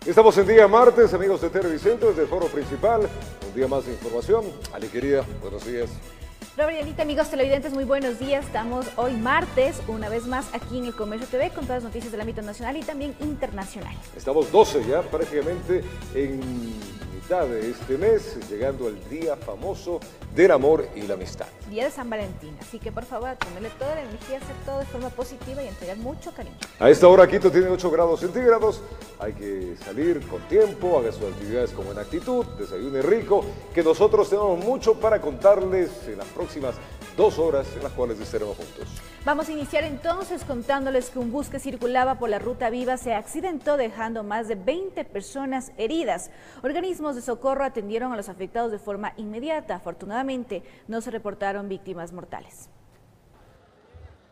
Estamos en día martes, amigos de Televicentro, desde el foro principal. Un día más de información. Ali, querida, buenos días. Robert y Anita, amigos televidentes, muy buenos días. Estamos hoy martes, una vez más aquí en el Comercio TV con todas las noticias del ámbito nacional y también internacional. Estamos 12 ya, prácticamente en mitad de este mes, llegando al día famoso del amor y la amistad. Día de San Valentín, así que por favor, ponerle toda la energía, hacer todo de forma positiva y entregar mucho cariño. A esta hora Quito tiene 8 grados centígrados, hay que salir con tiempo, haga sus actividades con buena actitud, desayune rico, que nosotros tenemos mucho para contarles en las próximas 2 horas en las cuales estaremos juntos. Vamos a iniciar entonces contándoles que un bus que circulaba por la Ruta Viva se accidentó dejando más de 20 personas heridas. Organismos de socorro atendieron a los afectados de forma inmediata. Afortunadamente, no se reportaron víctimas mortales.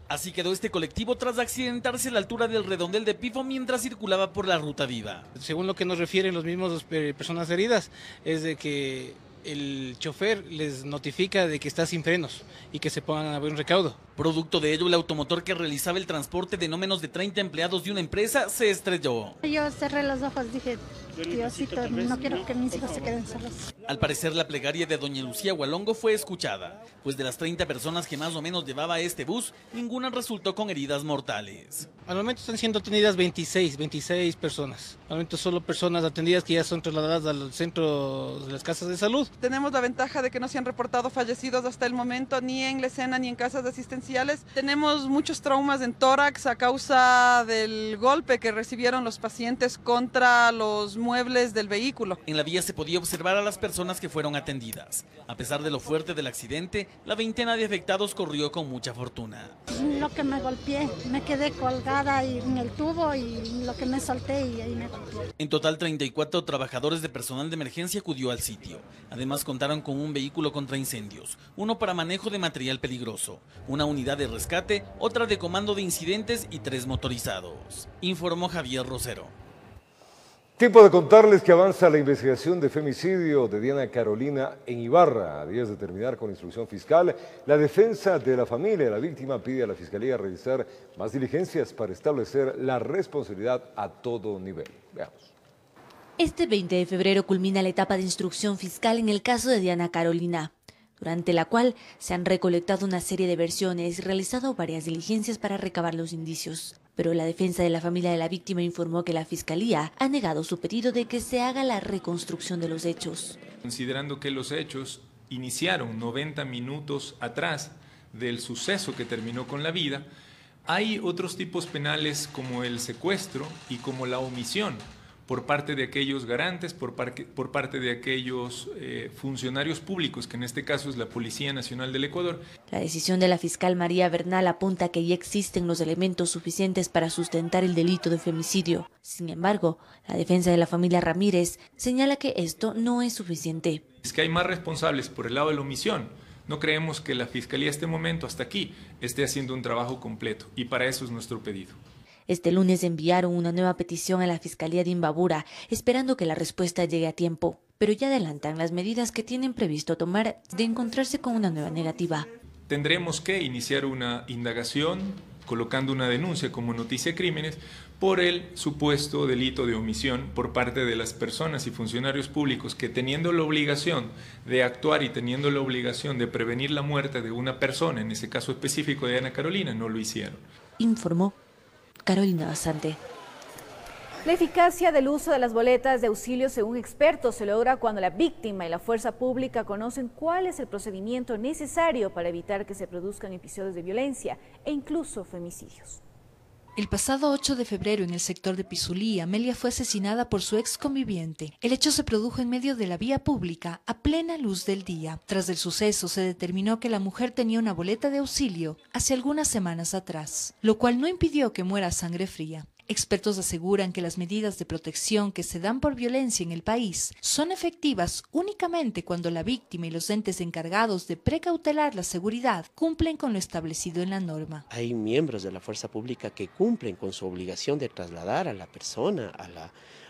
Así quedó este colectivo tras accidentarse a la altura del redondel de Pifo mientras circulaba por la Ruta Viva. Según lo que nos refieren los mismos personas heridas, es de que el chofer les notifica de que está sin frenos y que se pongan a buen recaudo. Producto de ello, el automotor que realizaba el transporte de no menos de 30 empleados de una empresa se estrelló. Yo cerré los ojos, dije, Diosito, no quiero que mis hijos se queden solos. Al parecer, la plegaria de doña Lucía Hualongo fue escuchada, pues de las 30 personas que más o menos llevaba este bus, ninguna resultó con heridas mortales. Al momento están siendo atendidas 26 personas. Al momento solo personas atendidas que ya son trasladadas al centro de las casas de salud. Tenemos la ventaja de que no se han reportado fallecidos hasta el momento, ni en la escena ni en casas asistenciales. Tenemos muchos traumas en tórax a causa del golpe que recibieron los pacientes contra los muebles del vehículo. En la vía se podía observar a las personas que fueron atendidas. A pesar de lo fuerte del accidente, la veintena de afectados corrió con mucha fortuna. Lo que me golpeé, me quedé colgada en el tubo y lo que me solté y ahí me golpeé. En total, 34 trabajadores de personal de emergencia acudió al sitio. Además, contaron con un vehículo contra incendios, uno para manejo de material peligroso, una unidad de rescate, otra de comando de incidentes y 3 motorizados. Informó Javier Rosero. Tiempo de contarles que avanza la investigación de femicidio de Diana Carolina en Ibarra. A días de terminar con instrucción fiscal, la defensa de la familia de la víctima pide a la Fiscalía realizar más diligencias para establecer la responsabilidad a todo nivel. Veamos. Este 20 de febrero culmina la etapa de instrucción fiscal en el caso de Diana Carolina, durante la cual se han recolectado una serie de versiones y realizado varias diligencias para recabar los indicios. Pero la defensa de la familia de la víctima informó que la Fiscalía ha negado su pedido de que se haga la reconstrucción de los hechos. Considerando que los hechos iniciaron 90 minutos atrás del suceso que terminó con la vida, hay otros tipos penales como el secuestro y como la omisión por parte de aquellos garantes, por parte de aquellos funcionarios públicos, que en este caso es la Policía Nacional del Ecuador. La decisión de la fiscal María Bernal apunta que ya existen los elementos suficientes para sustentar el delito de femicidio. Sin embargo, la defensa de la familia Ramírez señala que esto no es suficiente. Es que hay más responsables por el lado de la omisión. No creemos que la Fiscalía este momento, hasta aquí, esté haciendo un trabajo completo, y para eso es nuestro pedido. Este lunes enviaron una nueva petición a la Fiscalía de Imbabura, esperando que la respuesta llegue a tiempo, pero ya adelantan las medidas que tienen previsto tomar de encontrarse con una nueva negativa. Tendremos que iniciar una indagación, colocando una denuncia como noticia de crímenes, por el supuesto delito de omisión por parte de las personas y funcionarios públicos que, teniendo la obligación de actuar y teniendo la obligación de prevenir la muerte de una persona, en ese caso específico de Diana Carolina, no lo hicieron. Informó Carolina Basante. La eficacia del uso de las boletas de auxilio, según expertos, se logra cuando la víctima y la fuerza pública conocen cuál es el procedimiento necesario para evitar que se produzcan episodios de violencia e incluso femicidios. El pasado 8 de febrero en el sector de Pizulí, Amelia fue asesinada por su ex conviviente. El hecho se produjo en medio de la vía pública, a plena luz del día. Tras el suceso, se determinó que la mujer tenía una boleta de auxilio hace algunas semanas atrás, lo cual no impidió que muera a sangre fría. Expertos aseguran que las medidas de protección que se dan por violencia en el país son efectivas únicamente cuando la víctima y los entes encargados de precautelar la seguridad cumplen con lo establecido en la norma. Hay miembros de la fuerza pública que cumplen con su obligación de trasladar a la persona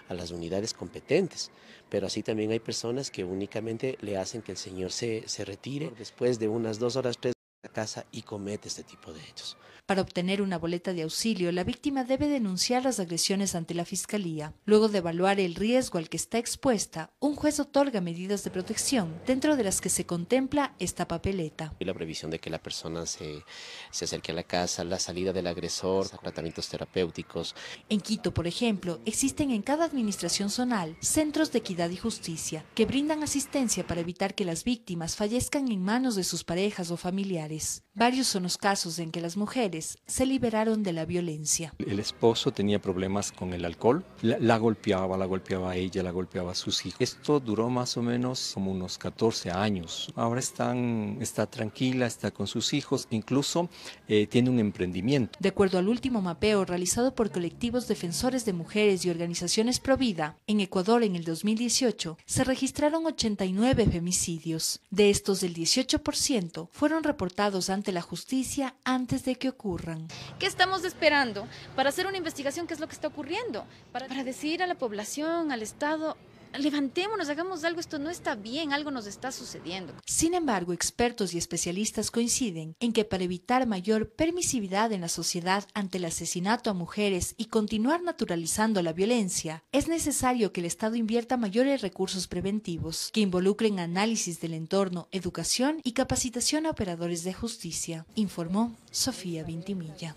a las unidades competentes, pero así también hay personas que únicamente le hacen que el señor se retire después de unas 2 horas, 3 horas a casa y comete este tipo de hechos. Para obtener una boleta de auxilio, la víctima debe denunciar las agresiones ante la Fiscalía. Luego de evaluar el riesgo al que está expuesta, un juez otorga medidas de protección, dentro de las que se contempla esta papeleta. Y la previsión de que la persona se acerque a la casa, la salida del agresor, tratamientos terapéuticos. En Quito, por ejemplo, existen en cada administración zonal centros de equidad y justicia que brindan asistencia para evitar que las víctimas fallezcan en manos de sus parejas o familiares. Varios son los casos en que las mujeres se liberaron de la violencia. El esposo tenía problemas con el alcohol, la golpeaba a ella, la golpeaba a sus hijos. Esto duró más o menos como unos 14 años. Ahora está tranquila, está con sus hijos, incluso tiene un emprendimiento. De acuerdo al último mapeo realizado por colectivos defensores de mujeres y organizaciones Provida, en Ecuador en el 2018 se registraron 89 femicidios. De estos, el 18% fueron reportados ante la justicia antes de que ocurran. ¿Qué estamos esperando para hacer una investigación? ¿Qué es lo que está ocurriendo? Para decir a la población, al Estado, levantémonos, hagamos algo, esto no está bien, algo nos está sucediendo. Sin embargo, expertos y especialistas coinciden en que para evitar mayor permisividad en la sociedad ante el asesinato a mujeres y continuar naturalizando la violencia, es necesario que el Estado invierta mayores recursos preventivos, que involucren análisis del entorno, educación y capacitación a operadores de justicia, informó Sofía Vintimilla.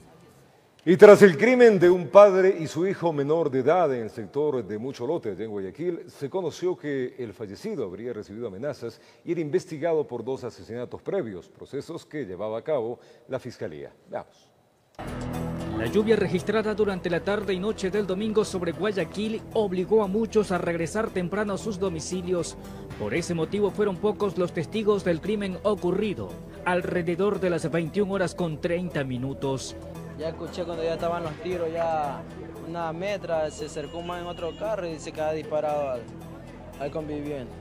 Y tras el crimen de un padre y su hijo menor de edad en el sector de Mucholote, allá en Guayaquil, se conoció que el fallecido habría recibido amenazas y era investigado por 2 asesinatos previos, procesos que llevaba a cabo la Fiscalía. Veamos. La lluvia registrada durante la tarde y noche del domingo sobre Guayaquil obligó a muchos a regresar temprano a sus domicilios. Por ese motivo fueron pocos los testigos del crimen ocurrido, alrededor de las 21:30. Ya escuché cuando ya estaban los tiros, ya una metra, se acercó más en otro carro y se queda disparado al conviviente.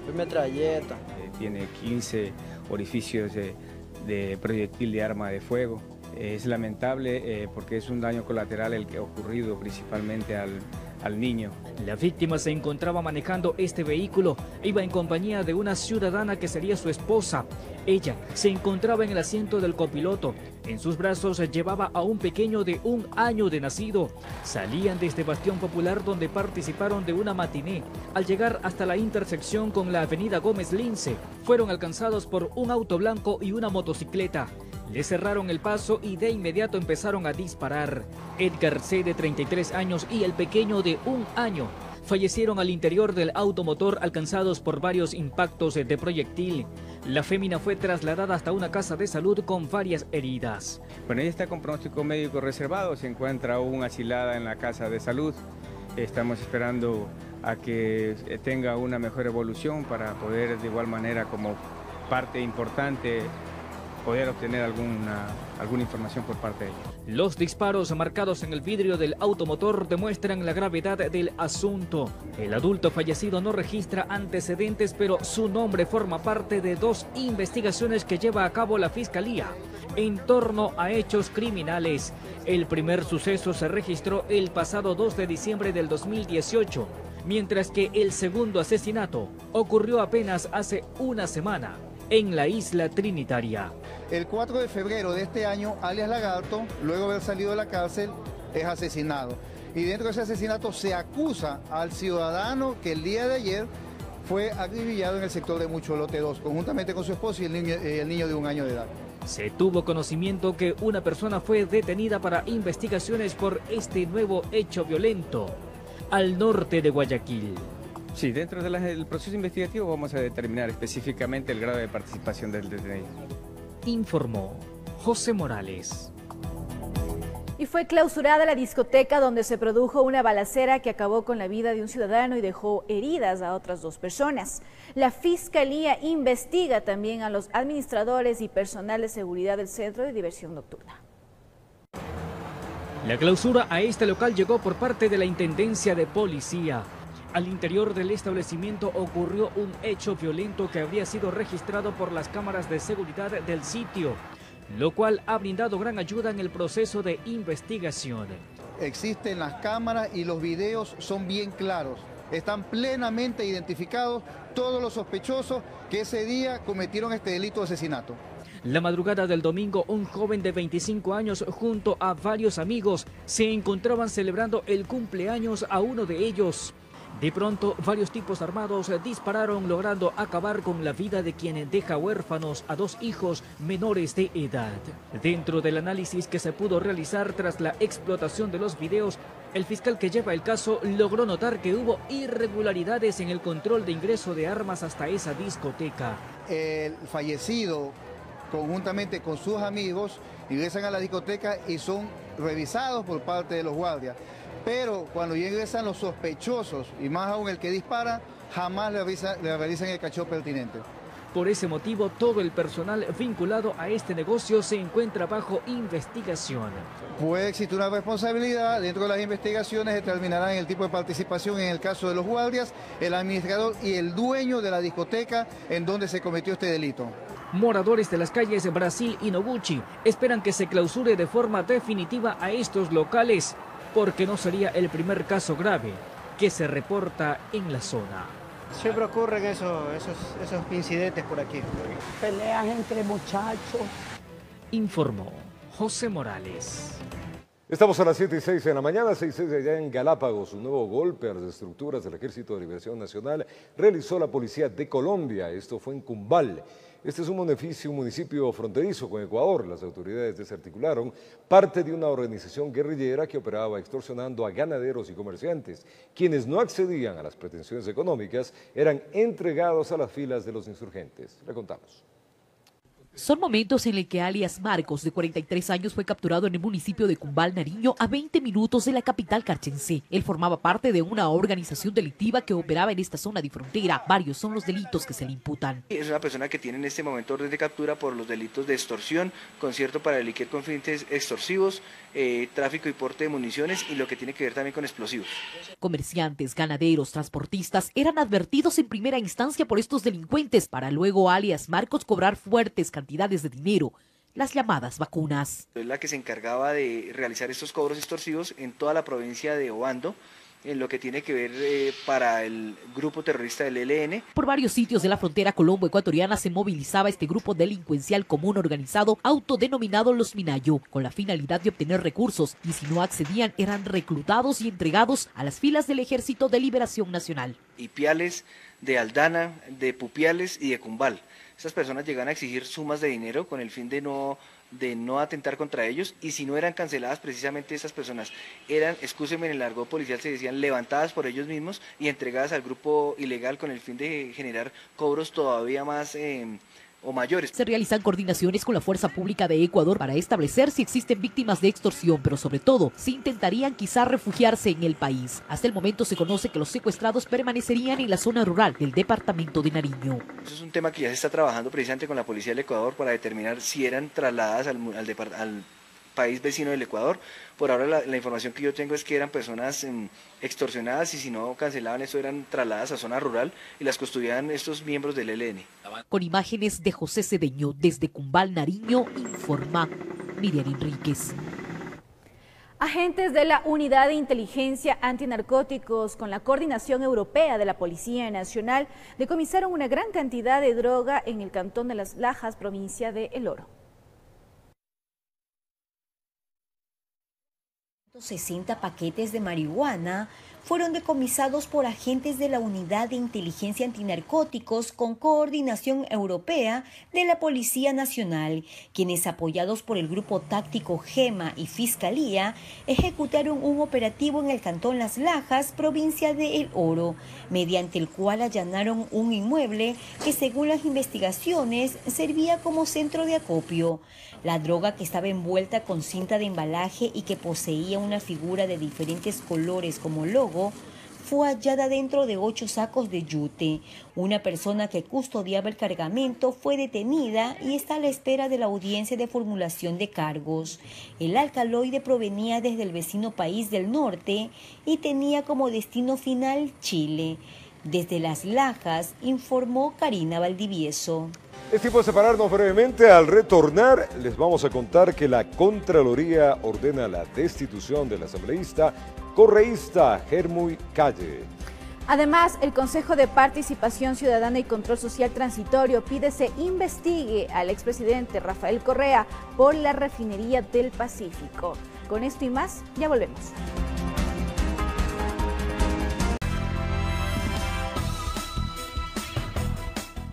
Fue metralleta. Tiene 15 orificios de proyectil de arma de fuego. Es lamentable porque es un daño colateral el que ha ocurrido principalmente al niño. La víctima se encontraba manejando este vehículo, iba en compañía de una ciudadana que sería su esposa. Ella se encontraba en el asiento del copiloto. En sus brazos llevaba a un pequeño de 1 año de nacido. Salían desde Bastión Popular, donde participaron de una matiné. Al llegar hasta la intersección con la avenida Gómez Lince, fueron alcanzados por un auto blanco y una motocicleta. Le cerraron el paso y de inmediato empezaron a disparar. Edgar C., de 33 años, y el pequeño de 1 año fallecieron al interior del automotor, alcanzados por varios impactos de proyectil. La fémina fue trasladada hasta una casa de salud con varias heridas. Bueno, ella está con pronóstico médico reservado, se encuentra aún asilada en la casa de salud. Estamos esperando a que tenga una mejor evolución para poder, de igual manera, como parte importante, poder obtener alguna información por parte de ella. Los disparos marcados en el vidrio del automotor demuestran la gravedad del asunto. El adulto fallecido no registra antecedentes, pero su nombre forma parte de 2 investigaciones que lleva a cabo la Fiscalía en torno a hechos criminales. El primer suceso se registró el pasado 2 de diciembre del 2018, mientras que el segundo asesinato ocurrió apenas hace una semana en la isla Trinitaria. El 4 de febrero de este año, alias Lagarto, luego de haber salido de la cárcel, es asesinado. Y dentro de ese asesinato se acusa al ciudadano que el día de ayer fue acribillado en el sector de Mucholote 2, conjuntamente con su esposo y el niño de 1 año de edad. Se tuvo conocimiento que una persona fue detenida para investigaciones por este nuevo hecho violento al norte de Guayaquil. Sí, dentro del proceso investigativo vamos a determinar específicamente el grado de participación del detenido. Informó José Morales. Y fue clausurada la discoteca donde se produjo una balacera que acabó con la vida de un ciudadano y dejó heridas a otras 2 personas. La Fiscalía investiga también a los administradores y personal de seguridad del Centro de Diversión Nocturna. La clausura a este local llegó por parte de la Intendencia de Policía. Al interior del establecimiento ocurrió un hecho violento que habría sido registrado por las cámaras de seguridad del sitio, lo cual ha brindado gran ayuda en el proceso de investigación. Existen las cámaras y los videos son bien claros. Están plenamente identificados todos los sospechosos que ese día cometieron este delito de asesinato. La madrugada del domingo, un joven de 25 años junto a varios amigos se encontraban celebrando el cumpleaños a uno de ellos. De pronto, varios tipos armados dispararon, logrando acabar con la vida de quien deja huérfanos a 2 hijos menores de edad. Dentro del análisis que se pudo realizar tras la explotación de los videos, el fiscal que lleva el caso logró notar que hubo irregularidades en el control de ingreso de armas hasta esa discoteca. El fallecido, conjuntamente con sus amigos, ingresan a la discoteca y son revisados por parte de los guardias. Pero cuando ya ingresan los sospechosos, y más aún el que dispara, jamás le realizan el cacheo pertinente. Por ese motivo, todo el personal vinculado a este negocio se encuentra bajo investigación. Puede existir una responsabilidad, dentro de las investigaciones determinarán el tipo de participación en el caso de los guardias, el administrador y el dueño de la discoteca en donde se cometió este delito. Moradores de las calles Brasil y Noguchi esperan que se clausure de forma definitiva a estos locales, porque no sería el primer caso grave que se reporta en la zona. Siempre ocurren esos incidentes por aquí. Pelean entre muchachos. Informó José Morales. Estamos a las 7:06 de la mañana, 6:06 allá en Galápagos. Un nuevo golpe a las estructuras del Ejército de Liberación Nacional realizó la Policía de Colombia. Esto fue en Cumbal. Este es un municipio fronterizo con Ecuador. Las autoridades desarticularon parte de una organización guerrillera que operaba extorsionando a ganaderos y comerciantes. Quienes no accedían a las pretensiones económicas eran entregados a las filas de los insurgentes. Le contamos. Son momentos en los que alias Marcos, de 43 años, fue capturado en el municipio de Cumbal, Nariño, a 20 minutos de la capital carchense. Él formaba parte de una organización delictiva que operaba en esta zona de frontera. Varios son los delitos que se le imputan. Es una persona que tiene en este momento orden de captura por los delitos de extorsión, concierto para delinquir con fines extorsivos, tráfico y porte de municiones y lo que tiene que ver también con explosivos. Comerciantes, ganaderos, transportistas eran advertidos en primera instancia por estos delincuentes para luego alias Marcos cobrar fuertes cantidades de dinero, las llamadas vacunas. Es la que se encargaba de realizar estos cobros extorsivos en toda la provincia de Obando, en lo que tiene que ver para el grupo terrorista del ELN. Por varios sitios de la frontera colombo-ecuatoriana se movilizaba este grupo delincuencial común organizado autodenominado Los Minayo, con la finalidad de obtener recursos, y si no accedían eran reclutados y entregados a las filas del Ejército de Liberación Nacional. Ipiales, de Aldana, de Pupiales y de Cumbal. Estas personas llegan a exigir sumas de dinero con el fin de no atentar contra ellos, y si no eran canceladas, precisamente esas personas eran, excúsenme en el argot policial se decían, levantadas por ellos mismos y entregadas al grupo ilegal con el fin de generar cobros todavía más o mayores. Se realizan coordinaciones con la Fuerza Pública de Ecuador para establecer si existen víctimas de extorsión, pero sobre todo, si intentarían quizá refugiarse en el país. Hasta el momento se conoce que los secuestrados permanecerían en la zona rural del departamento de Nariño. Eso es un tema que ya se está trabajando precisamente con la Policía del Ecuador para determinar si eran trasladadas al país vecino del Ecuador. Por ahora la información que yo tengo es que eran personas extorsionadas, y si no cancelaban eso eran trasladadas a zona rural y las custodiaban estos miembros del ELN. Con imágenes de José Cedeño desde Cumbal, Nariño, informa Miriam Enríquez. Agentes de la Unidad de Inteligencia Antinarcóticos con la Coordinación Europea de la Policía Nacional decomisaron una gran cantidad de droga en el cantón de Las Lajas, provincia de El Oro. 60 paquetes de marihuana fueron decomisados por agentes de la Unidad de Inteligencia Antinarcóticos con Coordinación Europea de la Policía Nacional, quienes, apoyados por el Grupo Táctico GEMA y Fiscalía, ejecutaron un operativo en el cantón Las Lajas, provincia de El Oro, mediante el cual allanaron un inmueble que, según las investigaciones, servía como centro de acopio. La droga, que estaba envuelta con cinta de embalaje y que poseía una figura de diferentes colores como logo, fue hallada dentro de 8 sacos de yute. Una persona que custodiaba el cargamento fue detenida y está a la espera de la audiencia de formulación de cargos. El alcaloide provenía desde el vecino país del norte y tenía como destino final Chile. Desde Las Lajas, informó Karina Valdivieso. Es tiempo de separarnos brevemente. Al retornar, les vamos a contar que la Contraloría ordena la destitución del asambleísta correísta Germuy Calle. Además, el Consejo de Participación Ciudadana y Control Social Transitorio pide se investigue al expresidente Rafael Correa por la refinería del Pacífico. Con esto y más, ya volvemos.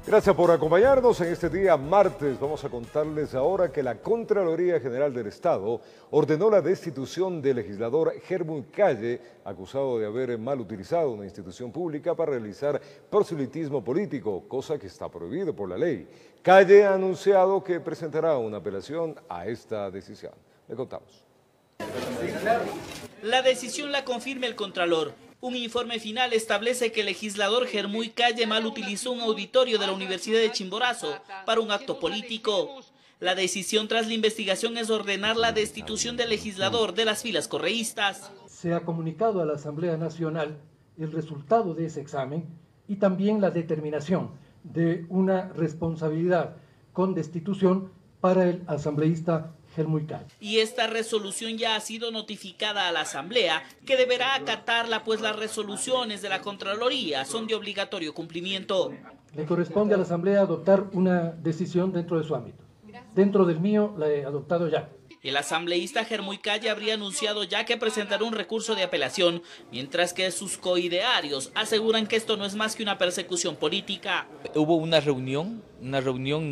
Gracias por acompañarnos en este día martes. Vamos a contarles ahora que la Contraloría General del Estado ordenó la destitución del legislador Germán Calle, acusado de haber mal utilizado una institución pública para realizar proselitismo político, cosa que está prohibido por la ley. Calle ha anunciado que presentará una apelación a esta decisión. Le contamos. La decisión la confirma el Contralor. Un informe final establece que el legislador Germán Calle mal utilizó un auditorio de la Universidad de Chimborazo para un acto político. La decisión tras la investigación es ordenar la destitución del legislador de las filas correístas. Se ha comunicado a la Asamblea Nacional el resultado de ese examen y también la determinación de una responsabilidad con destitución para el asambleísta Germán Calle. Y esta resolución ya ha sido notificada a la Asamblea, que deberá acatarla, pues las resoluciones de la Contraloría son de obligatorio cumplimiento. Le corresponde a la Asamblea adoptar una decisión dentro de su ámbito. Dentro del mío la he adoptado ya. El asambleísta Germán Calle habría anunciado ya que presentará un recurso de apelación, mientras que sus coidearios aseguran que esto no es más que una persecución política. Hubo una reunión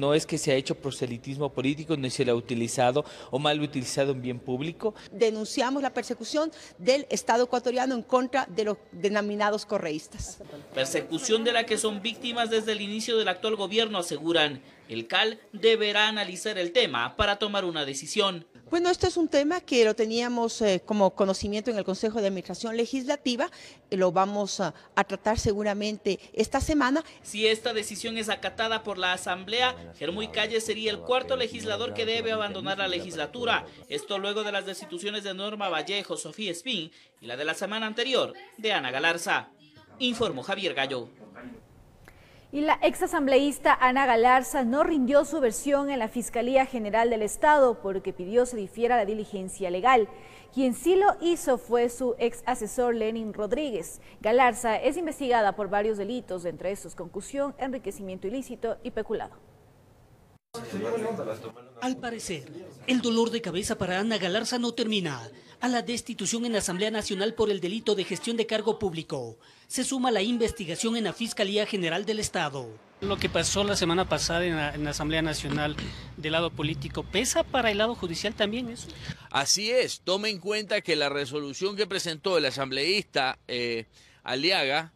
no es que se ha hecho proselitismo político, no se le ha utilizado o mal utilizado en bien público. Denunciamos la persecución del Estado ecuatoriano en contra de los denominados correístas. Persecución de la que son víctimas desde el inicio del actual gobierno, aseguran. El CAL deberá analizar el tema para tomar una decisión. Bueno, esto es un tema que lo teníamos como conocimiento en el Consejo de Administración Legislativa, lo vamos a tratar seguramente esta semana. Si esta decisión es acatada por la Asamblea, Germán Calle sería el cuarto legislador que debe abandonar la legislatura. Esto luego de las destituciones de Norma Vallejo, Sofía Espín y la de la semana anterior de Ana Galarza. Informó Javier Gallo. Y la exasambleísta Ana Galarza no rindió su versión en la Fiscalía General del Estado porque pidió se difiera la diligencia legal. Quien sí lo hizo fue su ex asesor Lenin Rodríguez. Galarza es investigada por varios delitos, entre estos concusión, enriquecimiento ilícito y peculado. Al parecer, el dolor de cabeza para Ana Galarza no termina. A la destitución en la Asamblea Nacional por el delito de gestión de cargo público se suma la investigación en la Fiscalía General del Estado. Lo que pasó la semana pasada en la Asamblea Nacional del lado político, ¿pesa para el lado judicial también eso? Así es, tome en cuenta que la resolución que presentó el asambleísta Aliaga,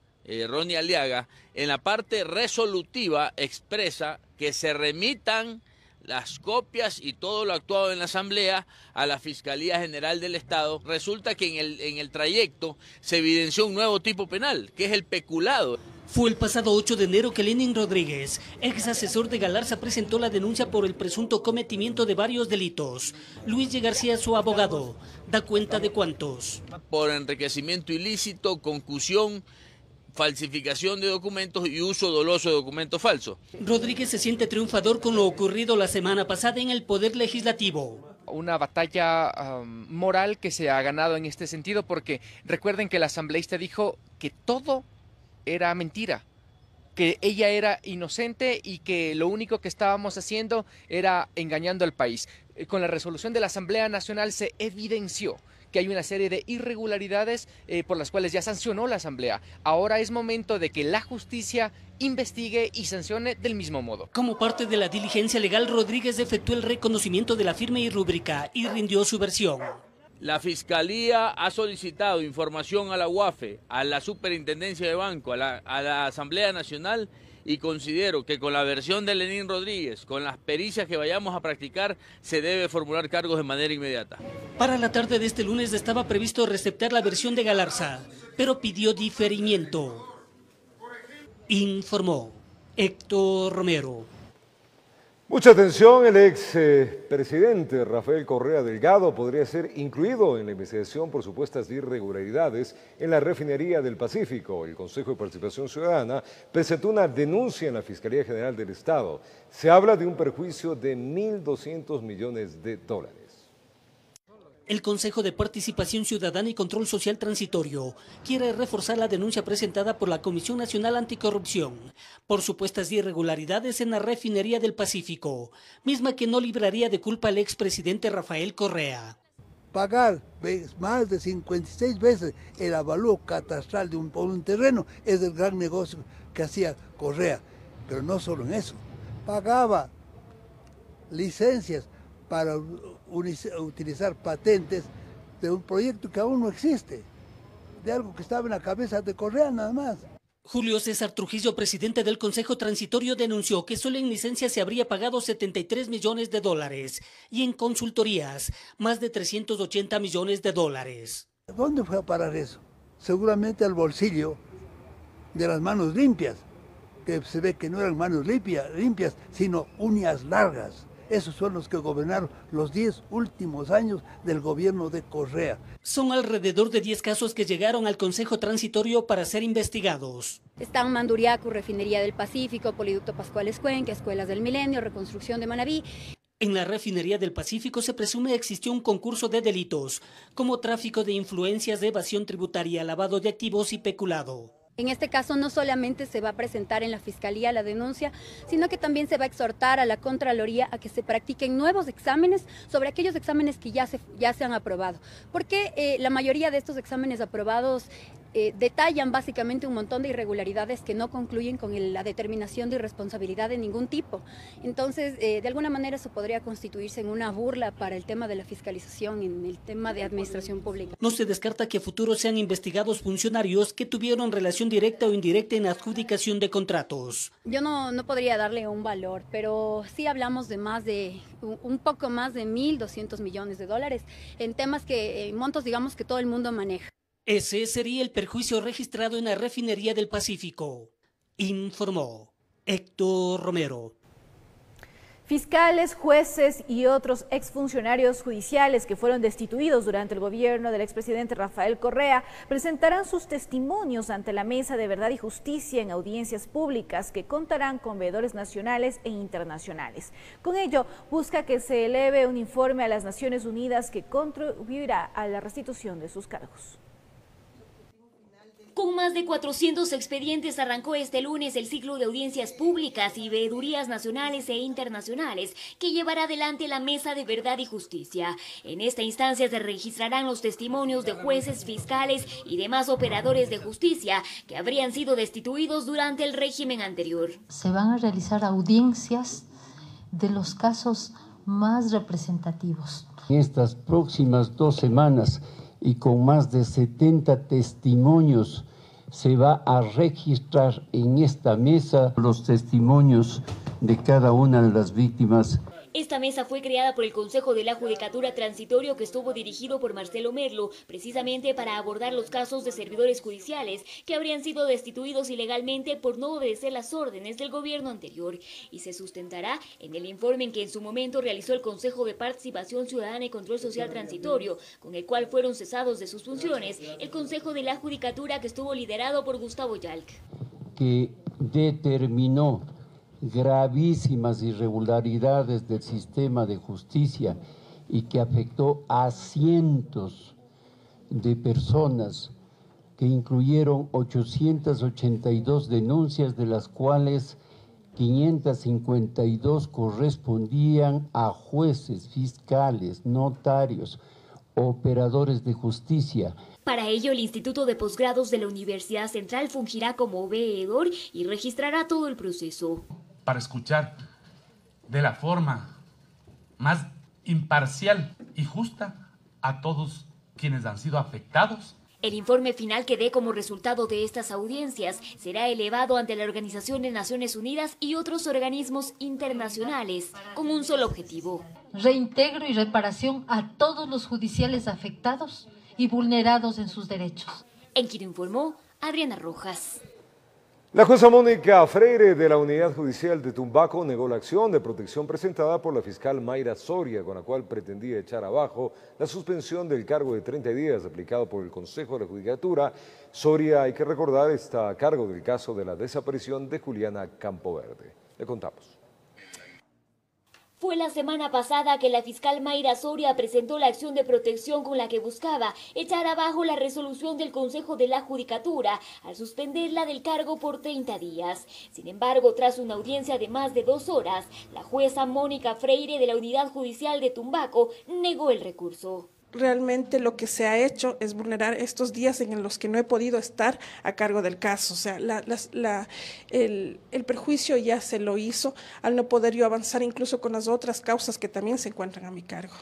Ronnie Aliaga, en la parte resolutiva expresa que se remitan las copias y todo lo actuado en la Asamblea a la Fiscalía General del Estado. Resulta que en el trayecto se evidenció un nuevo tipo penal, que es el peculado. Fue el pasado 8 de enero que Lenin Rodríguez, ex asesor de Galarza, presentó la denuncia por el presunto cometimiento de varios delitos. Luis G. García, su abogado, da cuenta de cuántos. Por enriquecimiento ilícito, concusión, falsificación de documentos y uso doloso de documentos falsos. Rodríguez se siente triunfador con lo ocurrido la semana pasada en el Poder Legislativo. Una batalla moral que se ha ganado en este sentido, porque recuerden que el asambleísta dijo que todo era mentira, que ella era inocente y que lo único que estábamos haciendo era engañando al país. Con la resolución de la Asamblea Nacional se evidenció que hay una serie de irregularidades por las cuales ya sancionó la Asamblea. Ahora es momento de que la justicia investigue y sancione del mismo modo. Como parte de la diligencia legal, Rodríguez efectuó el reconocimiento de la firma y rúbrica y rindió su versión. La Fiscalía ha solicitado información a la UAFE, a la Superintendencia de Banco, a la Asamblea Nacional, y considero que con la versión de Lenin Rodríguez, con las pericias que vayamos a practicar, se debe formular cargos de manera inmediata. Para la tarde de este lunes estaba previsto receptar la versión de Galarza, pero pidió diferimiento. Informó Héctor Romero. Mucha atención, el expresidente Rafael Correa Delgado podría ser incluido en la investigación por supuestas irregularidades en la refinería del Pacífico. El Consejo de Participación Ciudadana presentó una denuncia en la Fiscalía General del Estado. Se habla de un perjuicio de $1.200 millones. El Consejo de Participación Ciudadana y Control Social Transitorio quiere reforzar la denuncia presentada por la Comisión Nacional Anticorrupción por supuestas irregularidades en la refinería del Pacífico, misma que no libraría de culpa al expresidente Rafael Correa. Pagar más de 56 veces el avalúo catastral por un terreno es el gran negocio que hacía Correa, pero no solo en eso, pagaba licencias para utilizar patentes de un proyecto que aún no existe, de algo que estaba en la cabeza de Correa nada más. Julio César Trujillo, presidente del Consejo Transitorio, denunció que solo en licencias se habría pagado 73 millones de dólares y en consultorías más de 380 millones de dólares. ¿Dónde fue a parar eso? Seguramente al bolsillo de las manos limpias, que se ve que no eran manos limpias, sino uñas largas. Esos son los que gobernaron los 10 últimos años del gobierno de Correa. Son alrededor de 10 casos que llegaron al Consejo Transitorio para ser investigados. Están Manduriaco, Refinería del Pacífico, Poliducto Pascual Escuenca, Escuelas del Milenio, Reconstrucción de Manabí. En la Refinería del Pacífico se presume existió un concurso de delitos, como tráfico de influencias, de evasión tributaria, lavado de activos y peculado. En este caso no solamente se va a presentar en la Fiscalía la denuncia, sino que también se va a exhortar a la Contraloría a que se practiquen nuevos exámenes sobre aquellos exámenes que ya se han aprobado. Porque la mayoría de estos exámenes aprobados detallan básicamente un montón de irregularidades que no concluyen con la determinación de irresponsabilidad de ningún tipo. Entonces, de alguna manera eso podría constituirse en una burla para el tema de la fiscalización, en el tema de administración pública. No se descarta que a futuro sean investigados funcionarios que tuvieron relación directa o indirecta en la adjudicación de contratos. Yo no podría darle un valor, pero sí hablamos de un poco más de 1.200 millones de dólares en temas montos digamos que todo el mundo maneja. Ese sería el perjuicio registrado en la Refinería del Pacífico, informó Héctor Romero. Fiscales, jueces y otros exfuncionarios judiciales que fueron destituidos durante el gobierno del expresidente Rafael Correa presentarán sus testimonios ante la Mesa de Verdad y Justicia en audiencias públicas que contarán con veedores nacionales e internacionales. Con ello, busca que se eleve un informe a las Naciones Unidas que contribuirá a la restitución de sus cargos. Con más de 400 expedientes arrancó este lunes el ciclo de audiencias públicas y veedurías nacionales e internacionales que llevará adelante la Mesa de Verdad y Justicia. En esta instancia se registrarán los testimonios de jueces, fiscales y demás operadores de justicia que habrían sido destituidos durante el régimen anterior. Se van a realizar audiencias de los casos más representativos. En estas próximas 2 semanas y con más de 70 testimonios se va a registrar en esta mesa los testimonios de cada una de las víctimas. Esta mesa fue creada por el Consejo de la Judicatura Transitorio que estuvo dirigido por Marcelo Merlo, precisamente para abordar los casos de servidores judiciales que habrían sido destituidos ilegalmente por no obedecer las órdenes del gobierno anterior, y se sustentará en el informe en que en su momento realizó el Consejo de Participación Ciudadana y Control Social Transitorio, con el cual fueron cesados de sus funciones el Consejo de la Judicatura que estuvo liderado por Gustavo Yalc. Que determinó gravísimas irregularidades del sistema de justicia y que afectó a cientos de personas, que incluyeron 882 denuncias, de las cuales 552 correspondían a jueces, fiscales, notarios, operadores de justicia. Para ello, el Instituto de Posgrados de la Universidad Central fungirá como veedor y registrará todo el proceso. Para escuchar de la forma más imparcial y justa a todos quienes han sido afectados. El informe final que dé como resultado de estas audiencias será elevado ante la Organización de Naciones Unidas y otros organismos internacionales con un solo objetivo: reintegro y reparación a todos los judiciales afectados y vulnerados en sus derechos. En Quito informó Adriana Rojas. La jueza Mónica Freire de la Unidad Judicial de Tumbaco negó la acción de protección presentada por la fiscal Mayra Soria, con la cual pretendía echar abajo la suspensión del cargo de 30 días aplicado por el Consejo de la Judicatura. Soria, hay que recordar, está a cargo del caso de la desaparición de Juliana Campoverde. Le contamos. Fue la semana pasada que la fiscal Mayra Soria presentó la acción de protección con la que buscaba echar abajo la resolución del Consejo de la Judicatura al suspenderla del cargo por 30 días. Sin embargo, tras una audiencia de más de 2 horas, la jueza Mónica Freire de la Unidad Judicial de Tumbaco negó el recurso. Realmente lo que se ha hecho es vulnerar estos días en los que no he podido estar a cargo del caso. O sea, el perjuicio ya se lo hizo al no poder yo avanzar incluso con las otras causas que también se encuentran a mi cargo.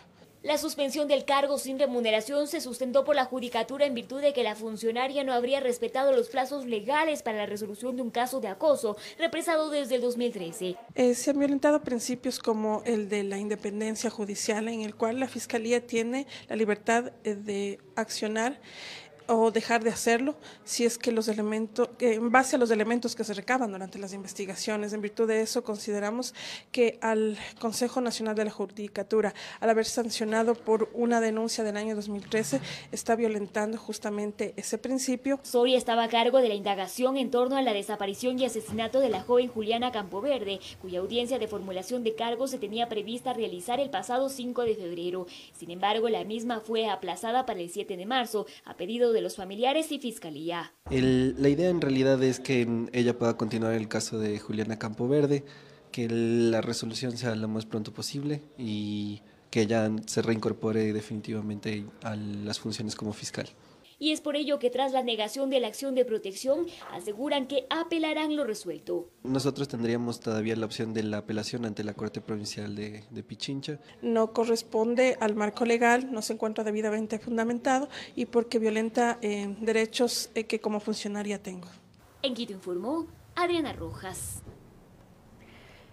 La suspensión del cargo sin remuneración se sustentó por la Judicatura en virtud de que la funcionaria no habría respetado los plazos legales para la resolución de un caso de acoso represado desde el 2013. Se han violentado principios como el de la independencia judicial, en el cual la Fiscalía tiene la libertad de accionar o dejar de hacerlo si es que los elementos, en base a los elementos que se recaban durante las investigaciones. En virtud de eso, consideramos que al Consejo Nacional de la Judicatura, al haber sancionado por una denuncia del año 2013, está violentando justamente ese principio. Soria estaba a cargo de la indagación en torno a la desaparición y asesinato de la joven Juliana Campoverde, cuya audiencia de formulación de cargos se tenía prevista realizar el pasado 5 de febrero. Sin embargo, la misma fue aplazada para el 7 de marzo, a pedido de los familiares y fiscalía. La idea en realidad es que ella pueda continuar el caso de Juliana Campoverde, que la resolución sea lo más pronto posible y que ella se reincorpore definitivamente a las funciones como fiscal. Y es por ello que tras la negación de la acción de protección, aseguran que apelarán lo resuelto. Nosotros tendríamos todavía la opción de la apelación ante la Corte Provincial de Pichincha. No corresponde al marco legal, no se encuentra debidamente fundamentado y porque violenta derechos que como funcionaria tengo. En Quito informó Adriana Rojas.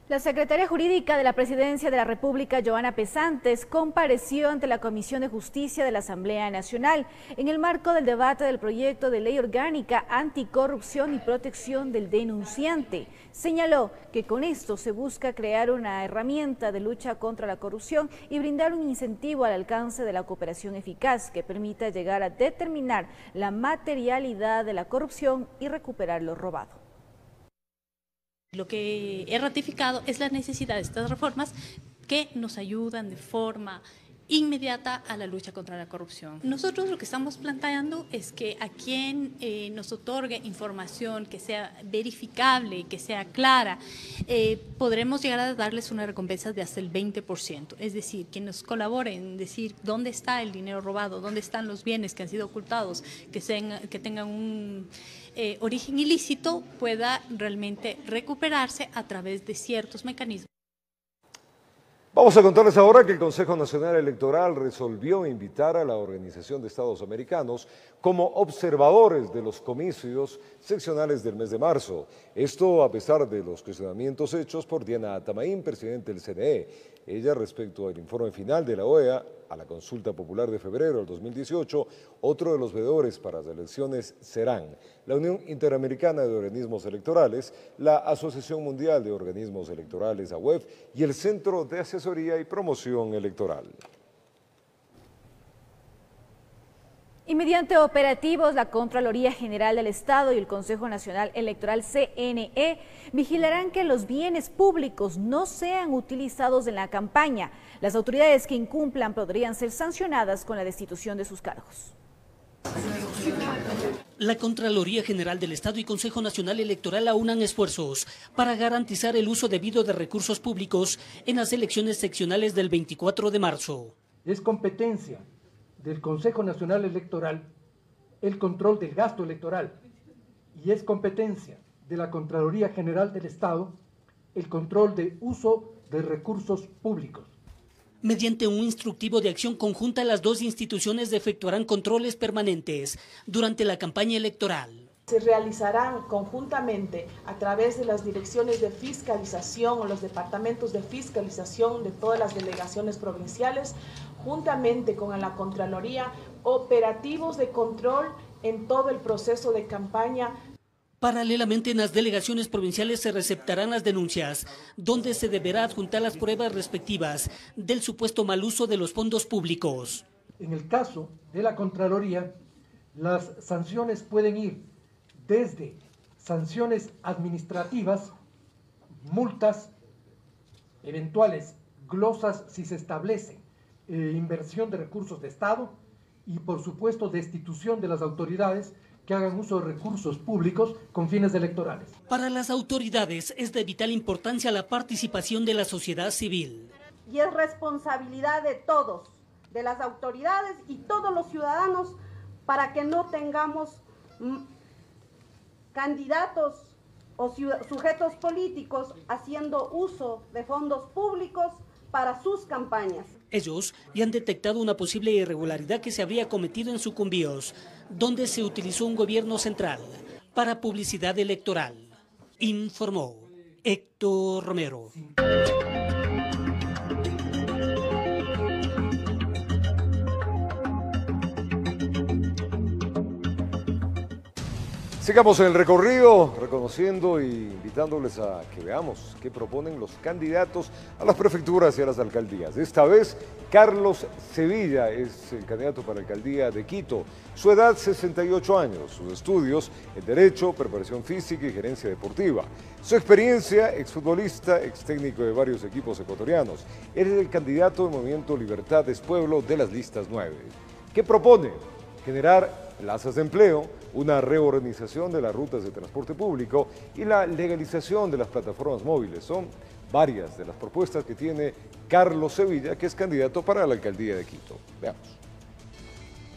La secretaria jurídica de la Presidencia de la República, Joana Pesantes, compareció ante la Comisión de Justicia de la Asamblea Nacional en el marco del debate del proyecto de ley orgánica anticorrupción y protección del denunciante. Señaló que con esto se busca crear una herramienta de lucha contra la corrupción y brindar un incentivo al alcance de la cooperación eficaz que permita llegar a determinar la materialidad de la corrupción y recuperar lo robado. Lo que he ratificado es la necesidad de estas reformas que nos ayudan de forma inmediata a la lucha contra la corrupción. Nosotros lo que estamos planteando es que a quien nos otorgue información que sea verificable, que sea clara, podremos llegar a darles una recompensa de hasta el 20%. Es decir, que nos colaboren en decir dónde está el dinero robado, dónde están los bienes que han sido ocultados, que tengan un origen ilícito, pueda realmente recuperarse a través de ciertos mecanismos. Vamos a contarles ahora que el Consejo Nacional Electoral resolvió invitar a la Organización de Estados Americanos como observadores de los comicios seccionales del mes de marzo. Esto a pesar de los cuestionamientos hechos por Diana Atamaín, presidente del CNE. Ella, respecto al informe final de la OEA a la consulta popular de febrero del 2018, otro de los veedores para las elecciones serán la Unión Interamericana de Organismos Electorales, la Asociación Mundial de Organismos Electorales, AUEF, y el Centro de Asesoría y Promoción Electoral. Y mediante operativos, la Contraloría General del Estado y el Consejo Nacional Electoral CNE vigilarán que los bienes públicos no sean utilizados en la campaña. Las autoridades que incumplan podrían ser sancionadas con la destitución de sus cargos. La Contraloría General del Estado y Consejo Nacional Electoral aunan esfuerzos para garantizar el uso debido de recursos públicos en las elecciones seccionales del 24 de marzo. Es competencia del Consejo Nacional Electoral el control del gasto electoral y es competencia de la Contraloría General del Estado el control de uso de recursos públicos. Mediante un instructivo de acción conjunta, las dos instituciones efectuarán controles permanentes durante la campaña electoral. Se realizarán conjuntamente a través de las direcciones de fiscalización o los departamentos de fiscalización de todas las delegaciones provinciales, juntamente con la Contraloría, operativos de control en todo el proceso de campaña. Paralelamente, en las delegaciones provinciales se receptarán las denuncias, donde se deberá adjuntar las pruebas respectivas del supuesto mal uso de los fondos públicos. En el caso de la Contraloría, las sanciones pueden ir desde sanciones administrativas, multas, eventuales glosas si se establece inversión de recursos de Estado y, por supuesto, destitución de las autoridades que hagan uso de recursos públicos con fines electorales. Para las autoridades es de vital importancia la participación de la sociedad civil. Y es responsabilidad de todos, de las autoridades y todos los ciudadanos, para que no tengamos candidatos o sujetos políticos haciendo uso de fondos públicos para sus campañas. Ellos ya han detectado una posible irregularidad que se habría cometido en Sucumbíos, donde se utilizó un gobierno central para publicidad electoral, informó Héctor Romero. Sigamos en el recorrido, reconociendo e invitándoles a que veamos qué proponen los candidatos a las prefecturas y a las alcaldías. Esta vez, Carlos Sevilla es el candidato para la alcaldía de Quito. Su edad, 68 años. Sus estudios en Derecho, Preparación Física y Gerencia Deportiva. Su experiencia, exfutbolista, extécnico de varios equipos ecuatorianos. Él es el candidato del Movimiento Libertad es Pueblo de las listas 9. ¿Qué propone? Generar plazas de empleo, una reorganización de las rutas de transporte público y la legalización de las plataformas móviles. Son varias de las propuestas que tiene Carlos Sevilla, que es candidato para la alcaldía de Quito. Veamos.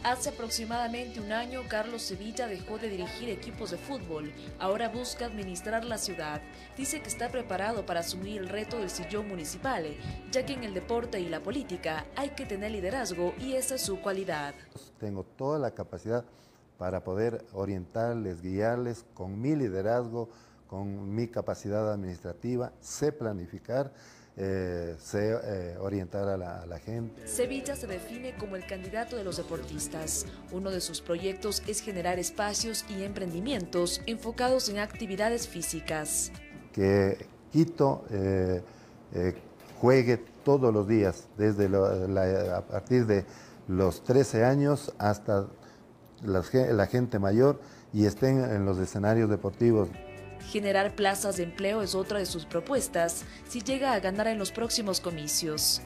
Hace aproximadamente un año, Carlos Sevilla dejó de dirigir equipos de fútbol. Ahora busca administrar la ciudad. Dice que está preparado para asumir el reto del sillón municipal, ya que en el deporte y la política hay que tener liderazgo y esa es su cualidad. Tengo toda la capacidad para poder orientarles, guiarles con mi liderazgo, con mi capacidad administrativa, sé planificar, sé orientar a la gente. Sevilla se define como el candidato de los deportistas. Uno de sus proyectos es generar espacios y emprendimientos enfocados en actividades físicas. Que Quito juegue todos los días, desde a partir de los 13 años hasta la gente mayor, y estén en los escenarios deportivos. Generar plazas de empleo es otra de sus propuestas si llega a ganar en los próximos comicios.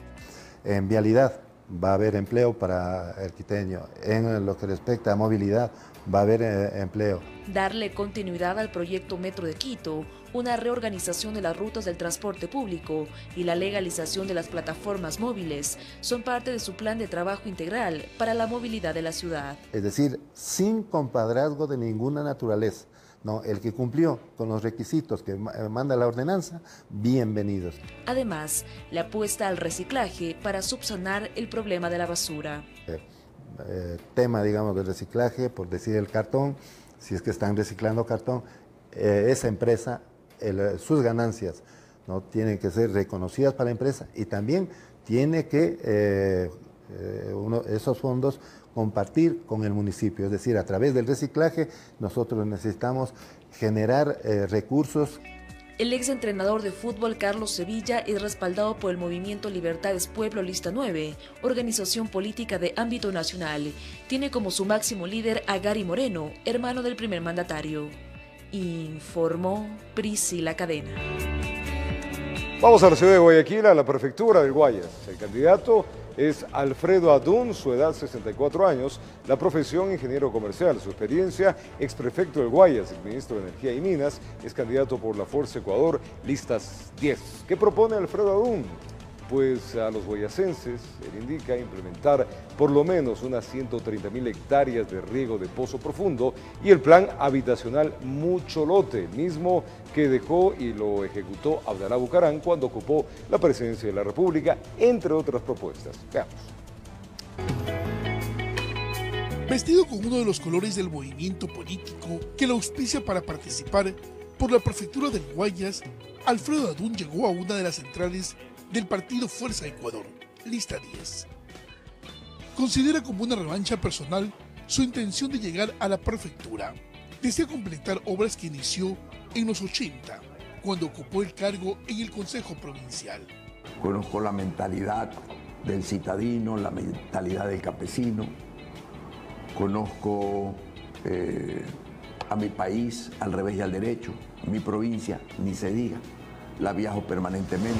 En vialidad va a haber empleo para el quiteño. En lo que respecta a movilidad va a haber empleo. Darle continuidad al proyecto Metro de Quito, una reorganización de las rutas del transporte público y la legalización de las plataformas móviles son parte de su plan de trabajo integral para la movilidad de la ciudad. Es decir, sin compadrazgo de ninguna naturaleza. No, el que cumplió con los requisitos que manda la ordenanza, bienvenidos. Además, la apuesta al reciclaje para subsanar el problema de la basura. Tema, digamos, del reciclaje, por decir el cartón, si es que están reciclando cartón, esa empresa, sus ganancias, ¿no?, tienen que ser reconocidas para la empresa y también tiene que esos fondos compartir con el municipio, es decir, a través del reciclaje nosotros necesitamos generar recursos. El exentrenador de fútbol Carlos Sevilla es respaldado por el Movimiento Libertad es Pueblo Lista 9, organización política de ámbito nacional. Tiene como su máximo líder a Gary Moreno, hermano del primer mandatario. Informó Priscila Cadena. Vamos a la ciudad de Guayaquil, a la prefectura del Guayas. El candidato es Alfredo Adún, su edad 64 años, la profesión ingeniero comercial, su experiencia exprefecto del Guayas, exministro de Energía y Minas, es candidato por la Fuerza Ecuador, listas 10. ¿Qué propone Alfredo Adún? Pues a los guayacenses, él indica, implementar por lo menos unas 130.000 hectáreas de riego de pozo profundo y el plan habitacional Mucho Lote, mismo que dejó y lo ejecutó Abdalá Bucaram cuando ocupó la presidencia de la República, entre otras propuestas. Veamos. Vestido con uno de los colores del movimiento político que lo auspicia para participar por la prefectura del Guayas, Alfredo Adún llegó a una de las centrales del partido Fuerza Ecuador, lista 10. Considera como una revancha personal su intención de llegar a la prefectura. Desea completar obras que inició en los 80, cuando ocupó el cargo en el Consejo Provincial. Conozco la mentalidad del citadino, la mentalidad del campesino. Conozco a mi país al revés y al derecho. Mi provincia, ni se diga, la viajo permanentemente.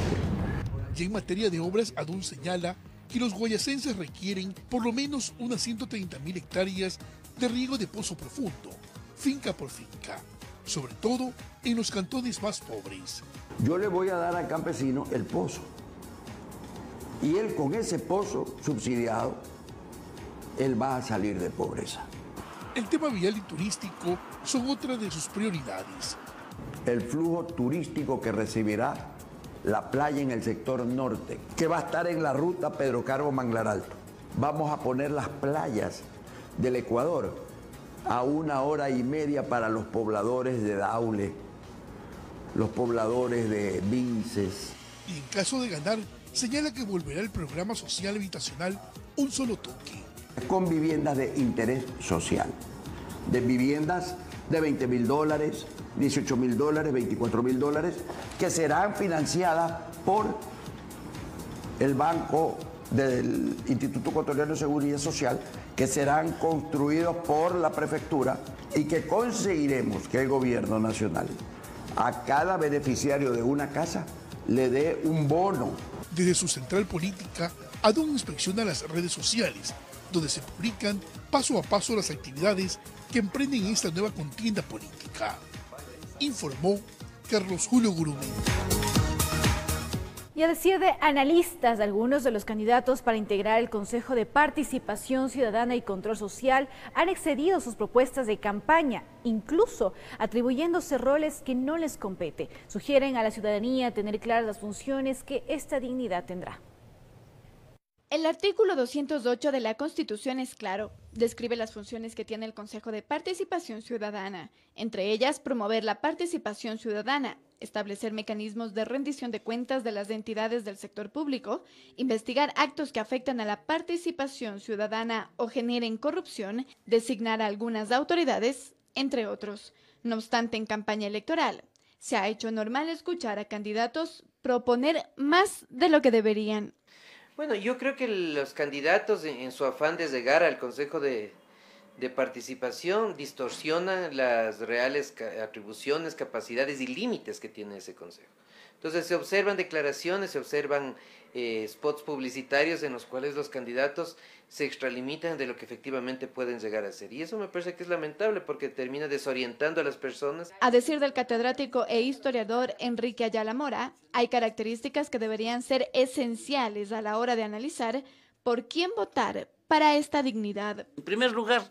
Y en materia de obras, Adún señala que los guayacenses requieren por lo menos unas 130.000 hectáreas de riego de pozo profundo, finca por finca, sobre todo en los cantones más pobres. Yo le voy a dar al campesino el pozo y él con ese pozo subsidiado, él va a salir de pobreza. El tema vial y turístico son otra de sus prioridades. El flujo turístico que recibirá la playa en el sector norte, que va a estar en la ruta Pedro Carbo Manglar Alto. Vamos a poner las playas del Ecuador a 1 hora y media para los pobladores de Daule, los pobladores de Vinces. Y en caso de ganar, señala que volverá el programa social habitacional Un Solo Toque. Con viviendas de interés social, de viviendas de $20.000, $18.000, $24.000, que serán financiadas por el Banco del Instituto Ecuatoriano de Seguridad Social, que serán construidos por la prefectura y que conseguiremos que el gobierno nacional a cada beneficiario de una casa le dé un bono. Desde su central política, Adún inspecciona las redes sociales, donde se publican paso a paso las actividades que emprenden esta nueva contienda política. Informó Carlos Julio Gurumí. Y a decir de analistas, algunos de los candidatos para integrar el Consejo de Participación Ciudadana y Control Social han excedido sus propuestas de campaña, incluso atribuyéndose roles que no les compete. Sugieren a la ciudadanía tener claras las funciones que esta dignidad tendrá. El artículo 208 de la Constitución es claro, describe las funciones que tiene el Consejo de Participación Ciudadana, entre ellas promover la participación ciudadana, establecer mecanismos de rendición de cuentas de las entidades del sector público, investigar actos que afectan a la participación ciudadana o generen corrupción, designar a algunas autoridades, entre otros. No obstante, en campaña electoral, se ha hecho normal escuchar a candidatos proponer más de lo que deberían. Bueno, yo creo que los candidatos en su afán de llegar al Consejo de Participación distorsionan las reales atribuciones, capacidades y límites que tiene ese Consejo. Entonces se observan declaraciones, se observan spots publicitarios en los cuales los candidatos se extralimitan de lo que efectivamente pueden llegar a ser. Y eso me parece que es lamentable porque termina desorientando a las personas. A decir del catedrático e historiador Enrique Ayala Mora, hay características que deberían ser esenciales a la hora de analizar por quién votar para esta dignidad. En primer lugar,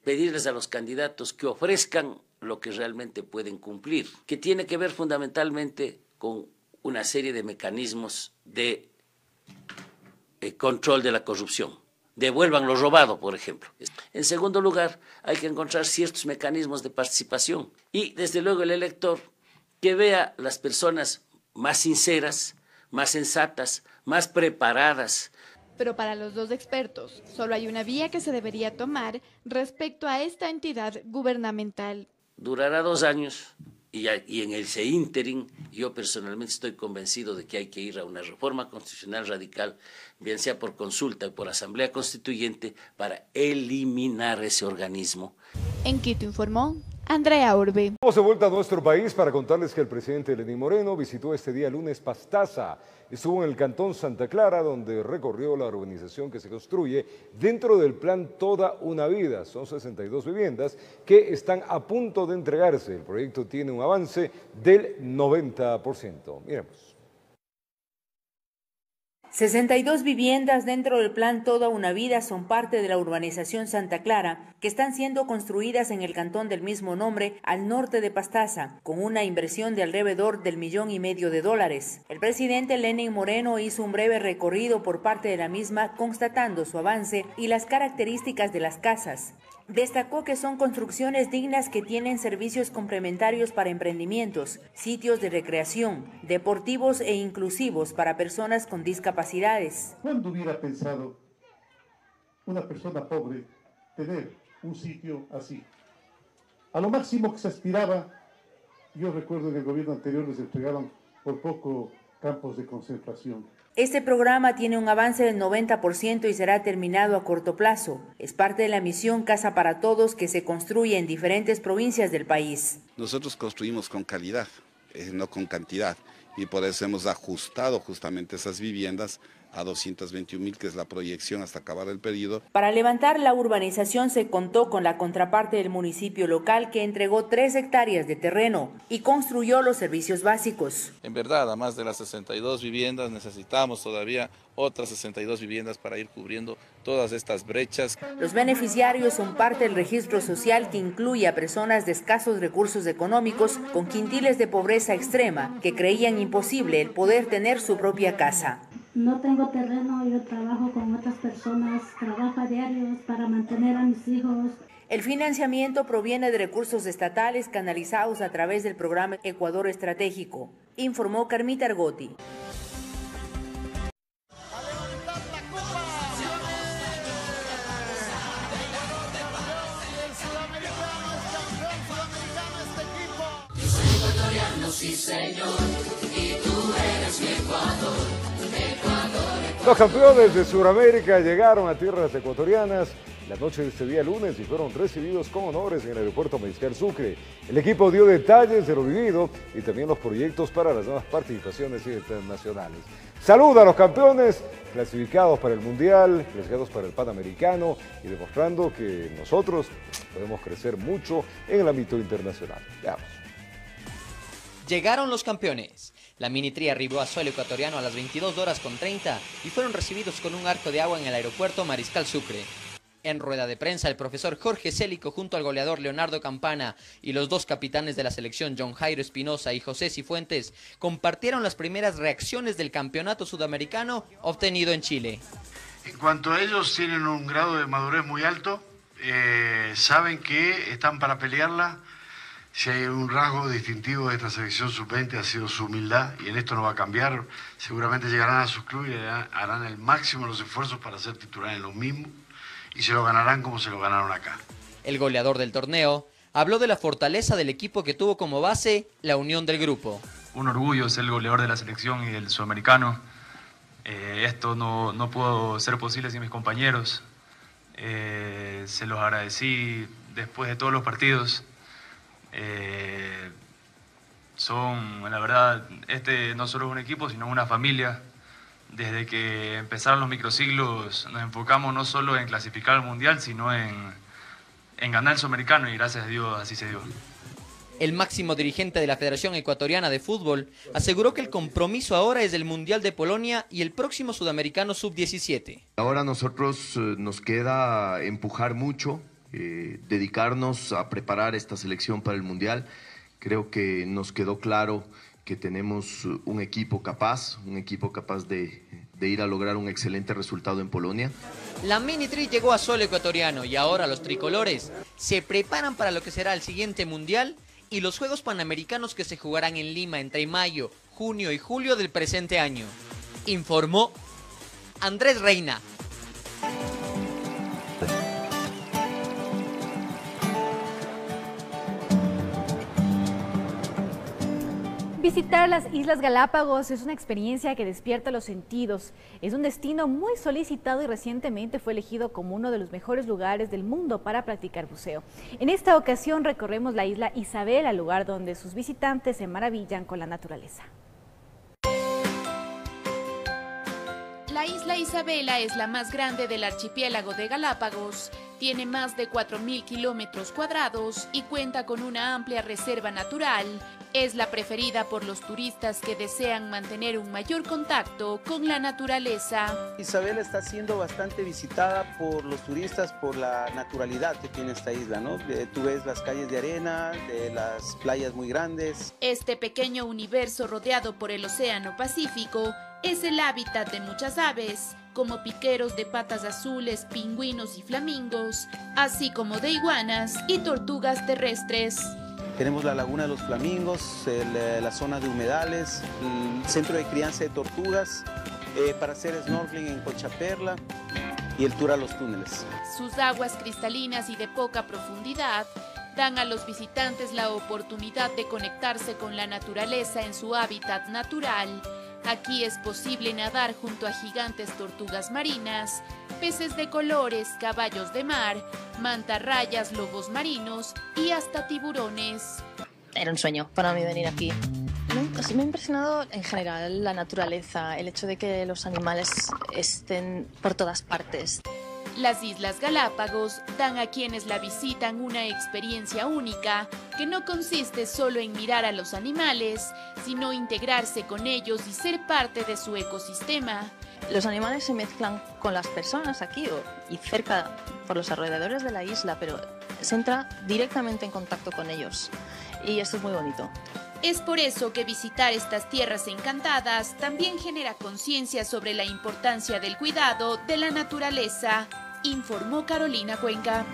pedirles a los candidatos que ofrezcan lo que realmente pueden cumplir, que tiene que ver fundamentalmente con una serie de mecanismos de control de la corrupción. Devuelvan lo robado, por ejemplo. En segundo lugar, hay que encontrar ciertos mecanismos de participación y, desde luego, el elector que vea las personas más sinceras, más sensatas, más preparadas. Pero para los dos expertos, solo hay una vía que se debería tomar respecto a esta entidad gubernamental. Durará 2 años y en ese ínterin yo personalmente estoy convencido de que hay que ir a una reforma constitucional radical, bien sea por consulta o por asamblea constituyente, para eliminar ese organismo. En Quito informó Andrea Urbe. Vamos de vuelta a nuestro país para contarles que el presidente Lenín Moreno visitó este día lunes Pastaza. Estuvo en el cantón Santa Clara, donde recorrió la urbanización que se construye dentro del plan Toda una Vida. Son 62 viviendas que están a punto de entregarse. El proyecto tiene un avance del 90%. Miremos. 62 viviendas dentro del plan Toda una Vida son parte de la urbanización Santa Clara, que están siendo construidas en el cantón del mismo nombre, al norte de Pastaza, con una inversión de alrededor del $1,5 millones. El presidente Lenín Moreno hizo un breve recorrido por parte de la misma, constatando su avance y las características de las casas. Destacó que son construcciones dignas que tienen servicios complementarios para emprendimientos, sitios de recreación, deportivos e inclusivos para personas con discapacidades. ¿Cuándo hubiera pensado una persona pobre tener un sitio así? A lo máximo que se aspiraba, yo recuerdo en el gobierno anterior les entregaban por poco campos de concentración. Este programa tiene un avance del 90% y será terminado a corto plazo. Es parte de la misión Casa para Todos que se construye en diferentes provincias del país. Nosotros construimos con calidad, no con cantidad. y por eso hemos ajustado justamente esas viviendas a 221.000, que es la proyección hasta acabar el periodo. Para levantar la urbanización se contó con la contraparte del municipio local, que entregó 3 hectáreas de terreno y construyó los servicios básicos. En verdad, además de las 62 viviendas, necesitamos todavía otras 62 viviendas para ir cubriendo todas estas brechas. Los beneficiarios son parte del registro social, que incluye a personas de escasos recursos económicos con quintiles de pobreza extrema, que creían imposible el poder tener su propia casa. No tengo terreno, yo trabajo con otras personas, trabajo a diarios para mantener a mis hijos. El financiamiento proviene de recursos estatales canalizados a través del programa Ecuador Estratégico, informó Carmita Argotti. Sí, señor, y tú eres mi Ecuador. Los campeones de Sudamérica llegaron a tierras ecuatorianas la noche de este día lunes y fueron recibidos con honores en el aeropuerto Mariscal Sucre. El equipo dio detalles de lo vivido y también los proyectos para las nuevas participaciones internacionales. Saluda a los campeones clasificados para el Mundial, clasificados para el Panamericano y demostrando que nosotros podemos crecer mucho en el ámbito internacional. Veamos. Llegaron los campeones. La Mini-Tri arribó a suelo ecuatoriano a las 22:30 y fueron recibidos con un arco de agua en el aeropuerto Mariscal Sucre. En rueda de prensa, el profesor Jorge Célico junto al goleador Leonardo Campana y los 2 capitanes de la selección, John Jairo Espinosa y José Cifuentes, compartieron las primeras reacciones del campeonato sudamericano obtenido en Chile. En cuanto a ellos, tienen un grado de madurez muy alto, saben que están para pelearla. Si hay un rasgo distintivo de esta selección sub-20 ha sido su humildad, y en esto no va a cambiar. Seguramente llegarán a sus clubes y harán el máximo de los esfuerzos para ser titulares en los mismos y se lo ganarán como se lo ganaron acá. El goleador del torneo habló de la fortaleza del equipo, que tuvo como base la unión del grupo. Un orgullo ser el goleador de la selección y del sudamericano. Esto no pudo ser posible sin mis compañeros. Se los agradecí después de todos los partidos. La verdad, no solo es un equipo, sino una familia. Desde que empezaron los microciclos nos enfocamos no solo en clasificar al Mundial, sino en ganar el Sudamericano, y gracias a Dios así se dio. El máximo dirigente de la Federación Ecuatoriana de Fútbol aseguró que el compromiso ahora es el Mundial de Polonia y el próximo Sudamericano Sub-17. Ahora nosotros nos queda empujar mucho, dedicarnos a preparar esta selección para el Mundial. Creo que nos quedó claro que tenemos un equipo capaz de ir a lograr un excelente resultado en Polonia. La Mini-Tri llegó a suelo ecuatoriano y ahora los tricolores se preparan para lo que será el siguiente Mundial y los Juegos Panamericanos, que se jugarán en Lima entre mayo, junio y julio del presente año. Informó Andrés Reina. Visitar las Islas Galápagos es una experiencia que despierta los sentidos. Es un destino muy solicitado y recientemente fue elegido como uno de los mejores lugares del mundo para practicar buceo. En esta ocasión recorremos la isla Isabela, lugar donde sus visitantes se maravillan con la naturaleza. La isla Isabela es la más grande del archipiélago de Galápagos. Tiene más de 4.000 kilómetros cuadrados y cuenta con una amplia reserva natural. Es la preferida por los turistas que desean mantener un mayor contacto con la naturaleza. Isabela está siendo bastante visitada por los turistas por la naturalidad que tiene esta isla, ¿no? Tú ves las calles de arena, las playas muy grandes. Este pequeño universo rodeado por el Océano Pacífico es el hábitat de muchas aves, como piqueros de patas azules, pingüinos y flamingos, así como de iguanas y tortugas terrestres. Tenemos la Laguna de los Flamingos, la zona de humedales, el centro de crianza de tortugas, para hacer snorkeling en Cochaperla y el tour a los túneles. Sus aguas cristalinas y de poca profundidad dan a los visitantes la oportunidad de conectarse con la naturaleza en su hábitat natural. Aquí es posible nadar junto a gigantes tortugas marinas, peces de colores, caballos de mar, mantarrayas, lobos marinos y hasta tiburones. Era un sueño para mí venir aquí. Pues me ha impresionado en general la naturaleza, el hecho de que los animales estén por todas partes. Las Islas Galápagos dan a quienes la visitan una experiencia única que no consiste solo en mirar a los animales, sino integrarse con ellos y ser parte de su ecosistema. Los animales se mezclan con las personas aquí y cerca por los alrededores de la isla, pero se entra directamente en contacto con ellos y esto es muy bonito. Es por eso que visitar estas tierras encantadas también genera conciencia sobre la importancia del cuidado de la naturaleza, informó Carolina Cuenca.